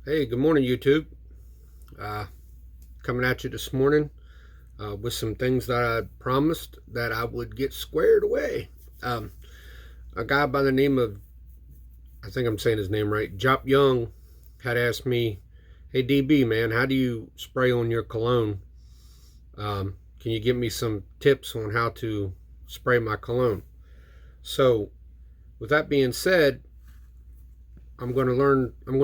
Hey, good morning, YouTube. Uh, Coming at you this morning with some things that I promised that I would get squared away. Um, a guy by the name of, I think I'm saying his name right, Jop Young, had asked me, "Hey, DB, man, how do you spray on your cologne? Can you give me some tips on how to spray my cologne?" So, with that being said, I'm going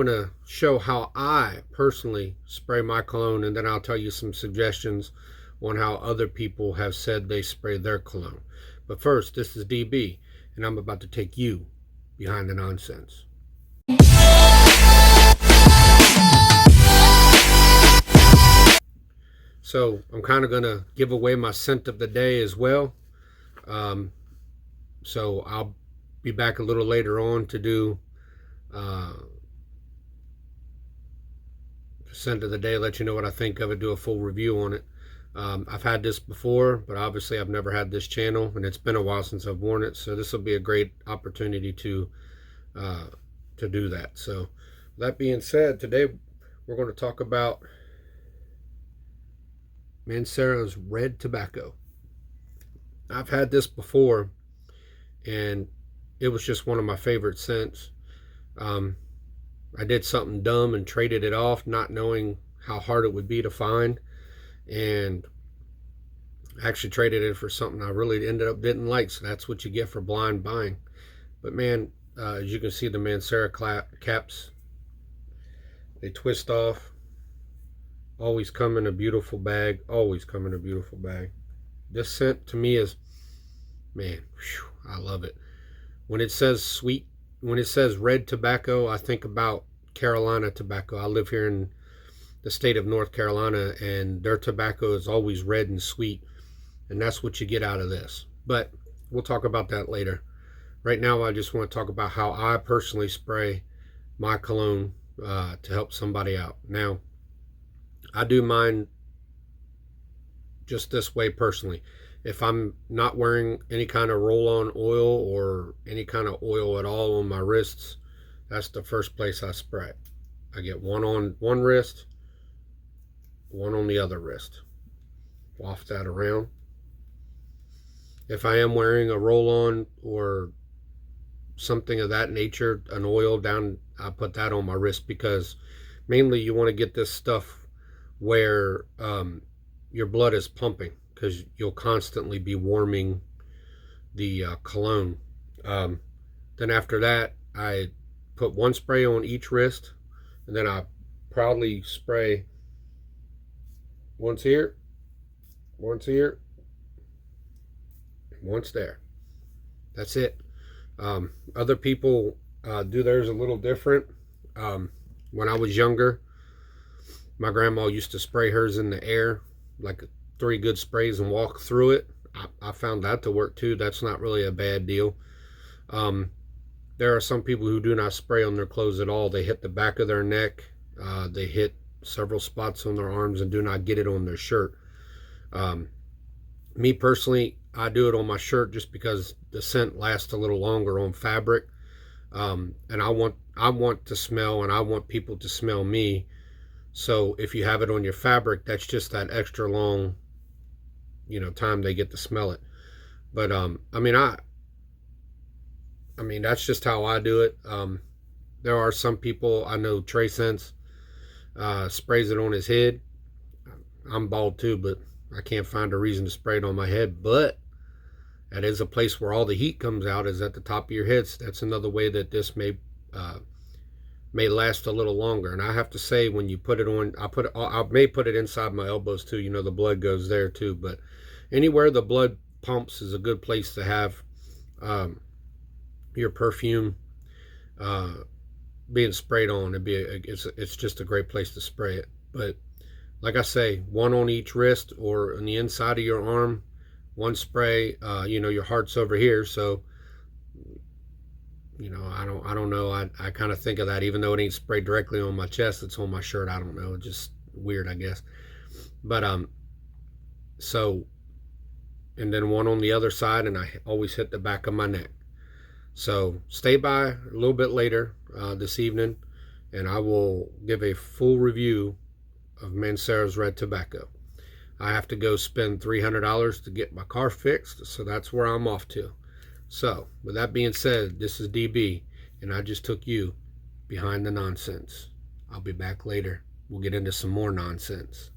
to show how I personally spray my cologne, and then I'll tell you some suggestions on how other people have said they spray their cologne. But first, this is DB, and I'm about to take you behind the nonsense. So, I'm kind of going to give away my scent of the day as well. Um, so, I'll be back a little later on to do uh, scent of the day, let you know what I think of it, do a full review on it. I've had this before, but obviously I've never had this channel, and it's been a while since I've worn it, so this will be a great opportunity uh, to do that. So that being said, today we're going to talk about Mancera's Red Tobacco. I've had this before, and it was just one of my favorite scents. Um, I did something dumb and traded it off, not knowing how hard it would be to find, and actually traded it for something I really ended up didn't like. So that's what you get for blind buying. But man, as you can see, the Mancera caps, they twist off. Always come in a beautiful bag. Always come in a beautiful bag. This scent to me is, man, whew, I love it. When it says sweet, when it says red tobacco, I think about Carolina tobacco. I live here in the state of North Carolina, and their tobacco is always red and sweet, and that's what you get out of this. But we'll talk about that later. Right now, I just want to talk about how I personally spray my cologne to help somebody out. Now, I do mine just this way personally. If I'm not wearing any kind of roll-on oil or any kind of oil at all on my wrists, that's the first place I spray. I get one on one wrist, one on the other wrist. Waft that around. If I am wearing a roll-on or something of that nature, an oil down, I put that on my wrist, because mainly you want to get this stuff where your blood is pumping, because you'll constantly be warming the cologne. Then after that, I put one spray on each wrist, and then I proudly spray once here, once here, once there. That's it. Other people do theirs a little different. When I was younger, my grandma used to spray hers in the air, like 3 good sprays, and walk through it. I found that to work too. That's not really a bad deal. There are some people who do not spray on their clothes at all. They hit the back of their neck. They hit several spots on their arms and do not get it on their shirt. Me personally, I do it on my shirt just because the scent lasts a little longer on fabric. And I want to smell, and I want people to smell me. So if you have it on your fabric, that's just that extra long, time they get to smell it. But I mean that's just how I do it. There are some people I know. Trey Sense sprays it on his head. I'm bald too, but I can't find a reason to spray it on my head. But that is a place where all the heat comes out, is at the top of your head. So that's another way that this may last a little longer. And I have to say, when you put it on, I may put it inside my elbows too. The blood goes there too. But anywhere the blood pumps is a good place to have your perfume being sprayed on. It's just a great place to spray it. But like I say, one on each wrist or on the inside of your arm, one spray. Your heart's over here, so I don't know. I kind of think of that, even though it ain't sprayed directly on my chest, it's on my shirt. I don't know. It's just weird, I guess. But so, and then one on the other side, and I always hit the back of my neck. So stay by a little bit later this evening, and I will give a full review of Mancera's red tobacco. I have to go spend $300 to get my car fixed, so that's where I'm off to. So, with that being said, this is DB, and I just took you behind the nonsense. I'll be back later. We'll get into some more nonsense.